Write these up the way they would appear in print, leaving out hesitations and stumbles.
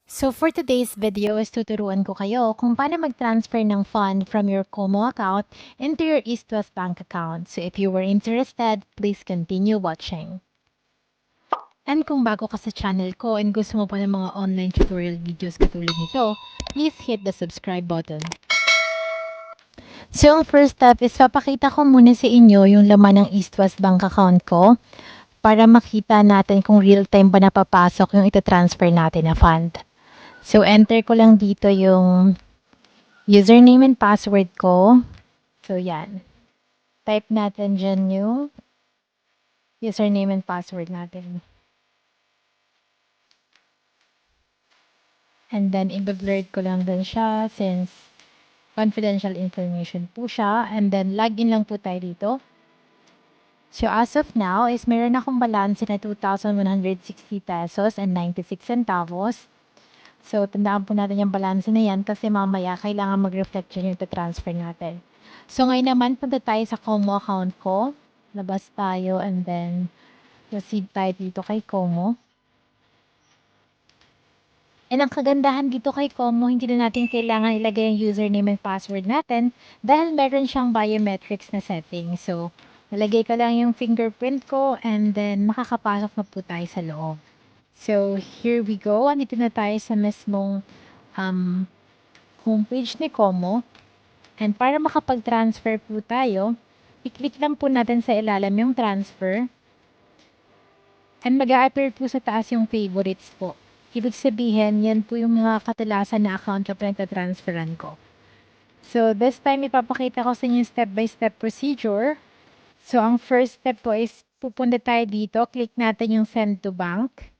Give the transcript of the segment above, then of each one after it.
So for today's video is tuturuan ko kayo kung paano mag-transfer ng fund from your Como account into your East West Bank account. So if you were interested, please continue watching. And kung bago ka sa channel ko and gusto mo pa ng mga online tutorial videos katulad nito, please hit the subscribe button. So yung first step is papakita ko muna sa inyo yung laman ng East West Bank account ko para makita natin kung real-time ba napapasok yung itatransfer natin na fund. So, enter ko lang dito yung username and password ko. So, yan. Type natin dyan yung username and password natin. And then, i-blur ko lang din siya since confidential information po siya. And then, login lang po tayo dito. So, as of now, is meron akong balance na 2,160 pesos and 96 centavos. So, tandaan po natin yung balance na yan kasi mamaya kailangan mag-reflect yun yung transfer natin. So, ngayon naman, punta tayo sa Como account ko. Labas tayo and then proceed tayo dito kay Como. And ang kagandahan dito kay Como, hindi na natin kailangan ilagay yung username and password natin dahil meron siyang biometrics na setting. So, nalagay ko lang yung fingerprint ko and then makakapasok na po tayo sa loob. So, here we go. Andito na tayo sa mismong homepage ni Como. And para makapag-transfer po tayo, i-click lang po natin sa ilalim yung transfer. And mag-a-appear po sa taas yung favorites po. Ibig sabihin, yan po yung mga katalasan na account na pinagtatransferan ko. So, this time, ipapakita ko sa inyo yung step-by-step procedure. So, ang first step po is pupunta tayo dito. Click natin yung send to bank.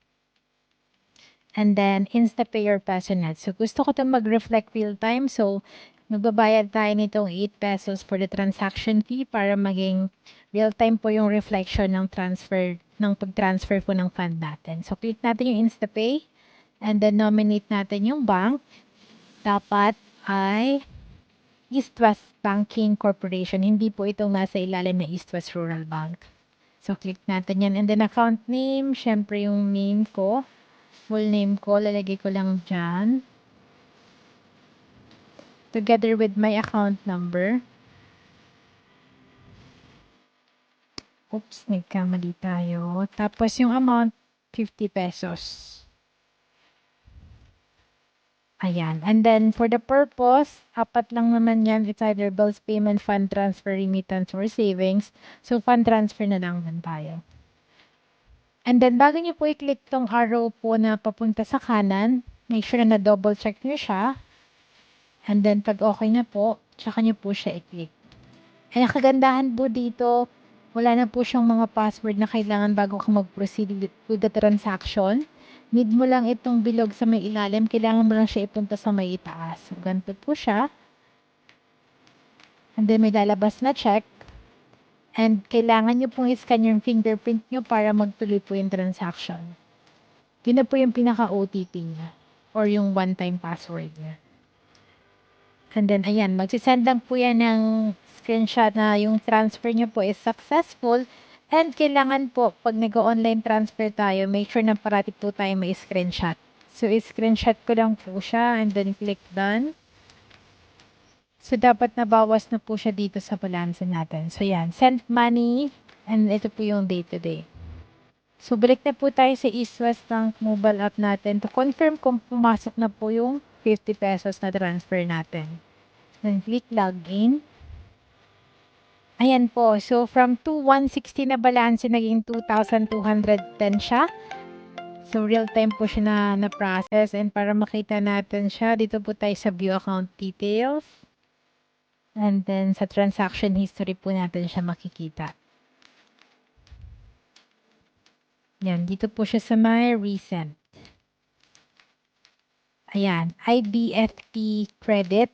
And then, InstaPay or PesoNet. So, gusto ko itong mag-reflect real time. So, magbabayad tayo nitong 8 pesos for the transaction fee para maging real time po yung reflection ng transfer, ng pag-transfer po ng fund natin. So, click natin yung InstaPay. And then, nominate natin yung bank. Dapat ay East West Banking Corporation. Hindi po itong nasa ilalim na East West Rural Bank. So, click natin yan. And then, account name. Syempre, yung name ko. Full name ko, lalagay ko lang dyan. Together with my account number. Oops, nagkamali tayo. Tapos yung amount, 50 pesos. Ayan. And then, for the purpose, apat lang naman yan. It's either bills, payment, fund transfer, remittance, or savings. So, fund transfer na lang din tayo. And then, bago nyo po i-click tong arrow po na papunta sa kanan, make sure na double check nyo siya. And then, pag okay na po, tsaka nyo po siya i-click. And ang kagandahan po dito, wala na po siyang mga password na kailangan bago ka mag-proceed with the transaction. Need mo lang itong bilog sa may ilalim. Kailangan mo lang siya ipunta sa may itaas. So, ganito po siya. And then, may lalabas na check. And kailangan nyo pong i-scan yung fingerprint nyo para magtuloy po yung transaction. Yun na po yung pinaka-OTP niya. Or yung one-time password niya. And then, ayan, magsisend lang po yan ng screenshot na yung transfer nyo po is successful. And kailangan po, pag nag-online transfer tayo, make sure na parati po tayo may screenshot. So, screenshot ko lang po siya and then click done. So, dapat nabawas na po siya dito sa balance natin. So, yan, send money and ito po yung day-to-day. So, balik na po tayo sa East West Bank mobile app natin to confirm kung pumasok na po yung 50 pesos na transfer natin. Then, click login. Ayan po. So, from 2,160 na balance, naging 2,210 siya. So, real time po siya na process. And para makita natin siya, dito po tayo sa view account details. And then, sa transaction history po natin siya makikita. Yan. Dito po siya sa my recent. Ayan. IBFT credit.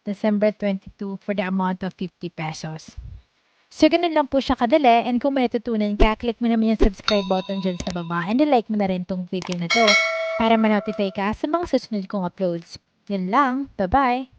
December 22 for the amount of 50 pesos. So, ganun lang po siya kadali. And kung may natutunan ka, click mo naman yung subscribe button dyan sa baba. And like mo na rin tong video na to para ma-notify ka sa mga susunod kong uploads. Yun lang. Bye-bye!